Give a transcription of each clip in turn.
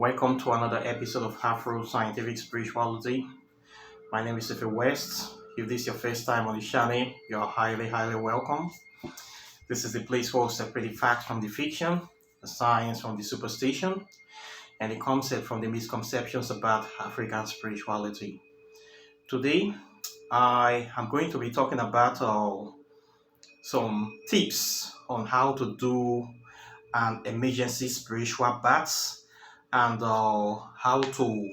Welcome to another episode of Afro Scientific Spirituality. My name is Efe West. If this is your first time on the channel, you're highly welcome. This is the place where we separate the facts from the fiction, the science from the superstition, and the concept from the misconceptions about African spirituality. Today, I am going to be talking about some tips on how to do an emergency spiritual bath and how to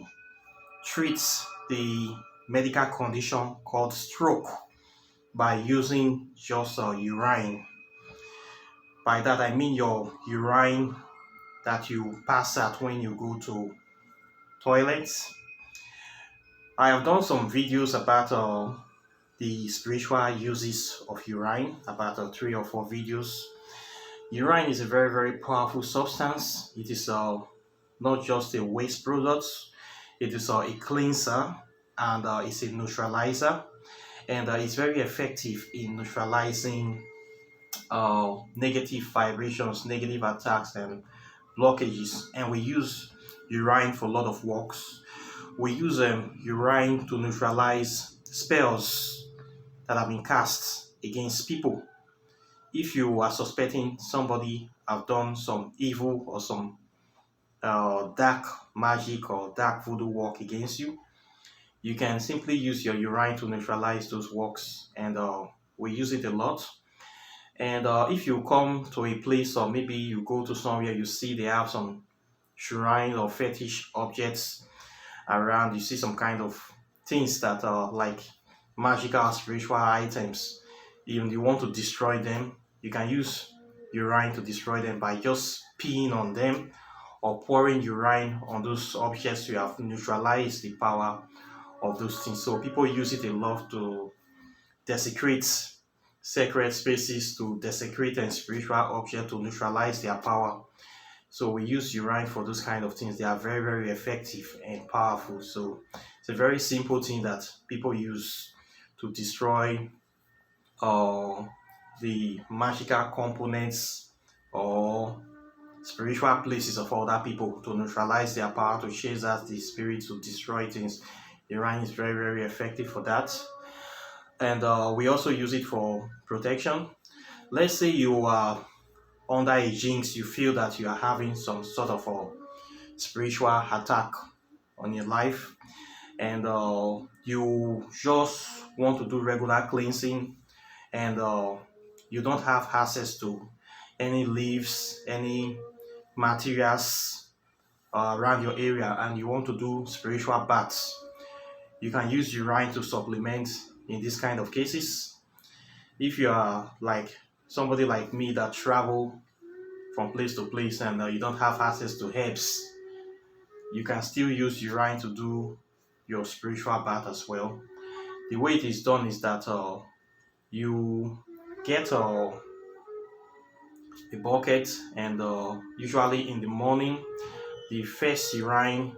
treat the medical condition called stroke by using just urine. By that I mean your urine that you pass out when you go to toilets. I have done some videos about the spiritual uses of urine, about 3 or 4 videos. Urine is a very powerful substance. It is not just a waste product, it is a cleanser, and it's a neutralizer, and it's very effective in neutralizing negative vibrations, negative attacks, and blockages. And we use urine for a lot of works. We use urine to neutralize spells that have been cast against people. If you are suspecting somebody have done some evil or some dark magic or dark voodoo work against you, you can simply use your urine to neutralize those works, and we use it a lot. And if you come to a place, or maybe you go to somewhere, you see they have some shrine or fetish objects around, you see some kind of things that are like magical spiritual items, even you want to destroy them, you can use urine to destroy them by just peeing on them or pouring urine on those objects. You have neutralized the power of those things. So people use it a lot to desecrate sacred spaces, to desecrate and spiritual objects to neutralize their power. So we use urine for those kind of things. They are very effective and powerful. So it's a very simple thing that people use to destroy the magical components or spiritual places of other people, to neutralize their power, to chase out the spirit, to destroy things. Urine is very effective for that. And we also use it for protection. Let's say you are under a jinx, you feel that you are having some sort of a spiritual attack on your life, and you just want to do regular cleansing, and you don't have access to any leaves, any materials around your area, and you want to do spiritual baths. You can use urine to supplement in this kind of cases. If you are like somebody like me that travel from place to place, and you don't have access to herbs, you can still use urine to do your spiritual bath as well. The way it is done is that you get a bucket, and usually in the morning, the first urine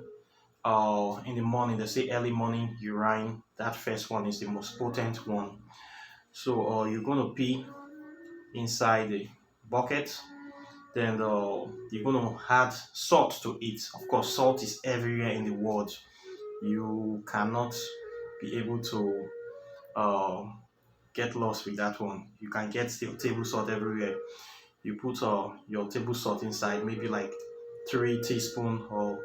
in the morning, they say early morning urine, that first one is the most potent one. So you're going to pee inside the bucket, then you're going to add salt to it. Of course, salt is everywhere in the world. You cannot be able to get lost with that one. You can get still table salt everywhere. You put your table salt inside, maybe like 3 teaspoons or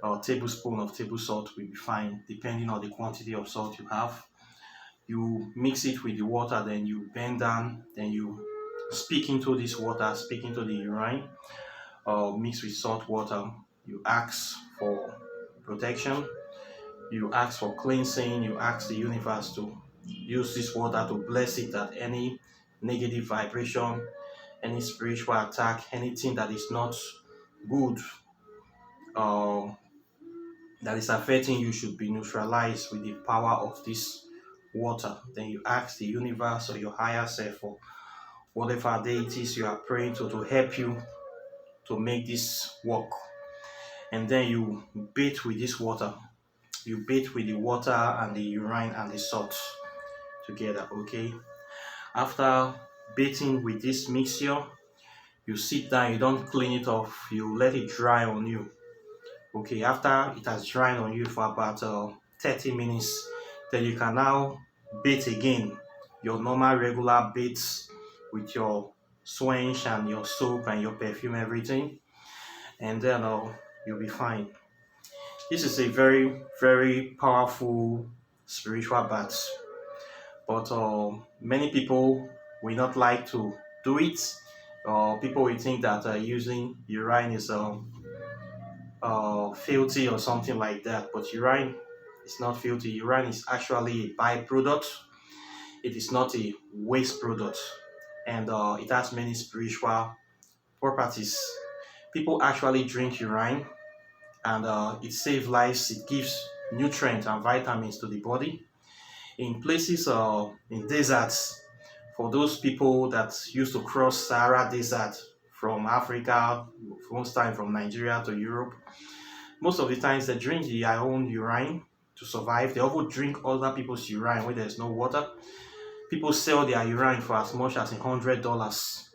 a tablespoon of table salt will be fine, depending on the quantity of salt you have. You mix it with the water, then you bend down, then you speak into this water, speak into the urine, mix with salt water. You ask for protection, you ask for cleansing, you ask the universe to use this water to bless it, that any negative vibration, any spiritual attack, anything that is not good that is affecting you should be neutralized with the power of this water. Then you ask the universe or your higher self, or whatever deities you are praying to help you to make this work. And then you bathe with this water. You bathe with the water and the urine and the salt together, okay? After bathing with this mixture, you sit down, you don't clean it off, you let it dry on you. Okay, after it has dried on you for about 30 minutes, then you can now bait again your normal regular baits with your swench and your soap and your perfume, everything, and then you'll be fine. This is a very, very powerful spiritual bath, but many people will not like to do it. People will think that using urine is filthy or something like that, but urine is not filthy. Urine is actually a byproduct. It is not a waste product, and it has many spiritual properties. People actually drink urine, and it saves lives. It gives nutrients and vitamins to the body. In places, in deserts, for those people that used to cross Sahara Desert from Africa, most time from Nigeria to Europe, most of the times they drink their own urine to survive. They often drink other people's urine when there's no water. People sell their urine for as much as $100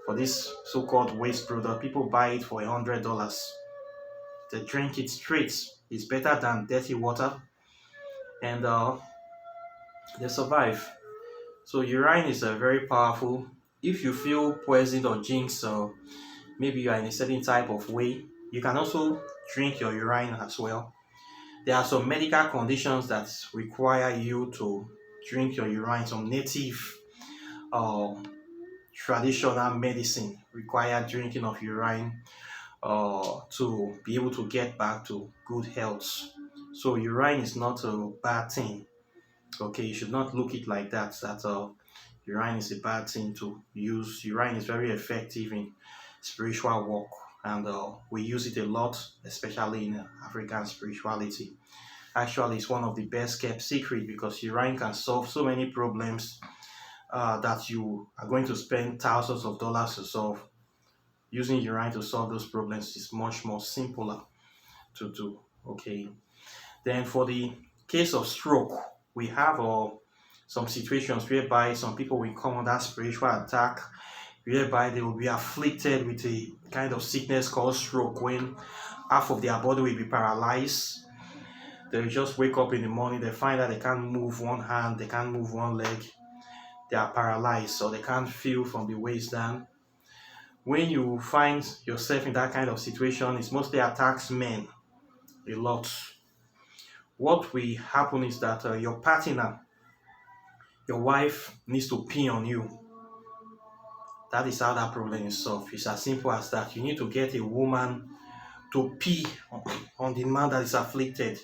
for this so-called waste product. People buy it for $100. They drink it straight. It's better than dirty water, and they survive. So urine is very powerful. If you feel poisoned or jinxed, or maybe you are in a certain type of way, you can also drink your urine as well. There are some medical conditions that require you to drink your urine. Some native uh, traditional medicine require drinking of urine to be able to get back to good health. So urine is not a bad thing. Okay, you should not look it like that. That urine is a bad thing to use. Urine is very effective in spiritual work, and we use it a lot, especially in African spirituality. Actually, it's one of the best kept secret because urine can solve so many problems that you are going to spend thousands of dollars to solve. Using urine to solve those problems is much more simpler to do. Okay. Then for the case of stroke, we have some situations whereby some people will come under spiritual attack, whereby they will be afflicted with a kind of sickness called stroke, when half of their body will be paralyzed. They just wake up in the morning, they find that they can't move one hand, they can't move one leg, they are paralyzed, so they can't feel from the waist down. When you find yourself in that kind of situation, it mostly attacks men a lot. What will happen is that your partner, your wife, needs to pee on you. That is how that problem is solved. It's as simple as that. You need to get a woman to pee on the man that is afflicted.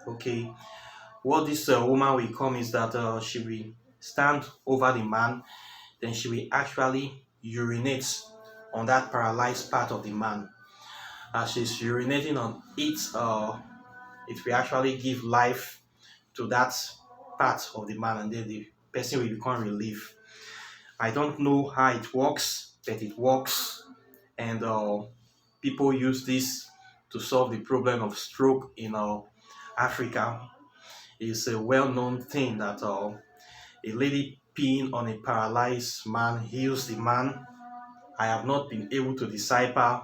Okay. What this woman will come is that she will stand over the man, then she will actually urinate on that paralyzed part of the man. As she's urinating on it, it will actually give life to that part of the man, and then the person will become relief. I don't know how it works, but it works, and people use this to solve the problem of stroke in Africa. It's a well-known thing that a lady peeing on a paralyzed man heals the man. I have not been able to decipher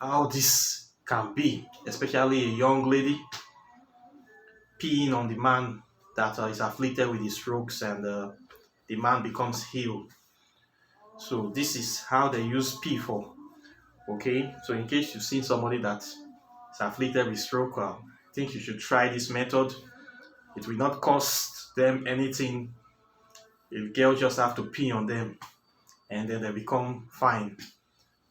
how this can be, especially a young lady peeing on the man that is afflicted with the strokes, and the man becomes healed. So this is how they use pee for. Okay, so in case you've seen somebody that is afflicted with stroke, I think you should try this method. It will not cost them anything. A girl just have to pee on them, and then they become fine.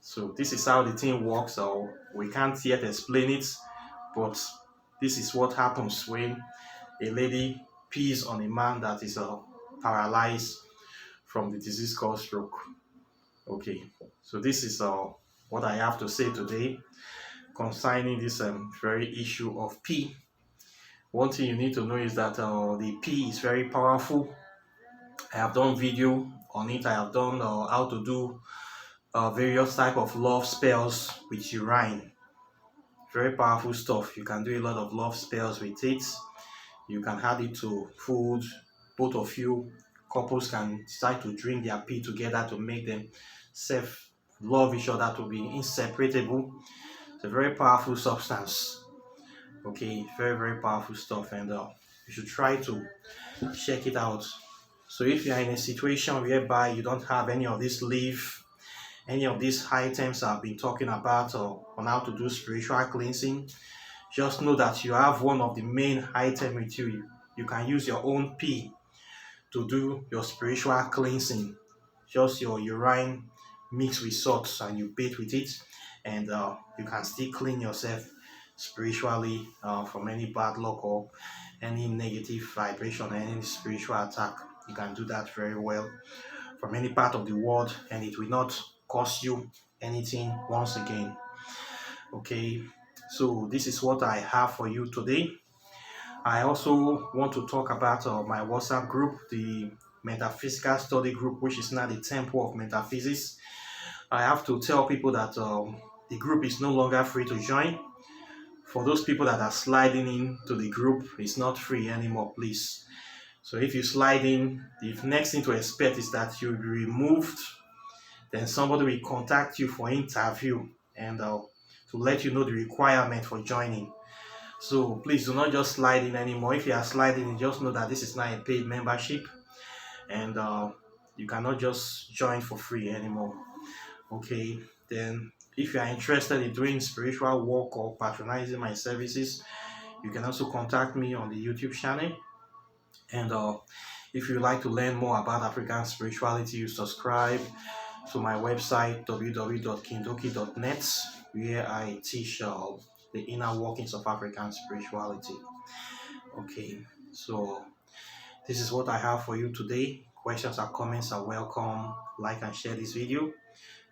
So this is how the thing works. So we can't yet explain it, but this is what happens when a lady pees on a man that is paralyzed from the disease called stroke. Okay, so this is what I have to say today concerning this very issue of pee. One thing you need to know is that the pee is very powerful. I have done video on it. I have done how to do various type of love spells with urine. Very powerful stuff. You can do a lot of love spells with it. You can add it to food. Both of you couples can decide to drink their pee together to make them self love each other, to be inseparable. It's a very powerful substance. Okay, very, very powerful stuff, and you should try to check it out. So if you are in a situation whereby you don't have any of this leaf, any of these items I've been talking about, or on how to do spiritual cleansing, just know that you have one of the main items with you. You can use your own pee to do your spiritual cleansing. Just your urine mixed with salt and you bathe with it, and you can still clean yourself spiritually from any bad luck or any negative vibration or any spiritual attack. You can do that very well from any part of the world, and it will not cost you anything once again. Okay, so this is what I have for you today. I also want to talk about my WhatsApp group, the Metaphysical Study Group, which is now the Temple of Metaphysics. I have to tell people that the group is no longer free to join. For those people that are sliding into the group, it's not free anymore, please. So if you slide in, the next thing to expect is that you'll be removed. Then somebody will contact you for interview and to let you know the requirement for joining. So please do not just slide in anymore. If you are sliding in, just know that this is not a paid membership, and you cannot just join for free anymore. Okay, then if you are interested in doing spiritual work or patronizing my services, you can also contact me on the YouTube channel. And if you like to learn more about African spirituality, you subscribe to my website www.kindoki.net, where I teach the inner workings of African spirituality. Okay, so this is what I have for you today. Questions or comments are welcome. Like and share this video.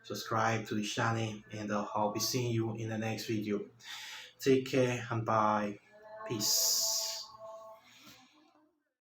Subscribe to the channel, and I'll be seeing you in the next video. Take care and bye. Peace.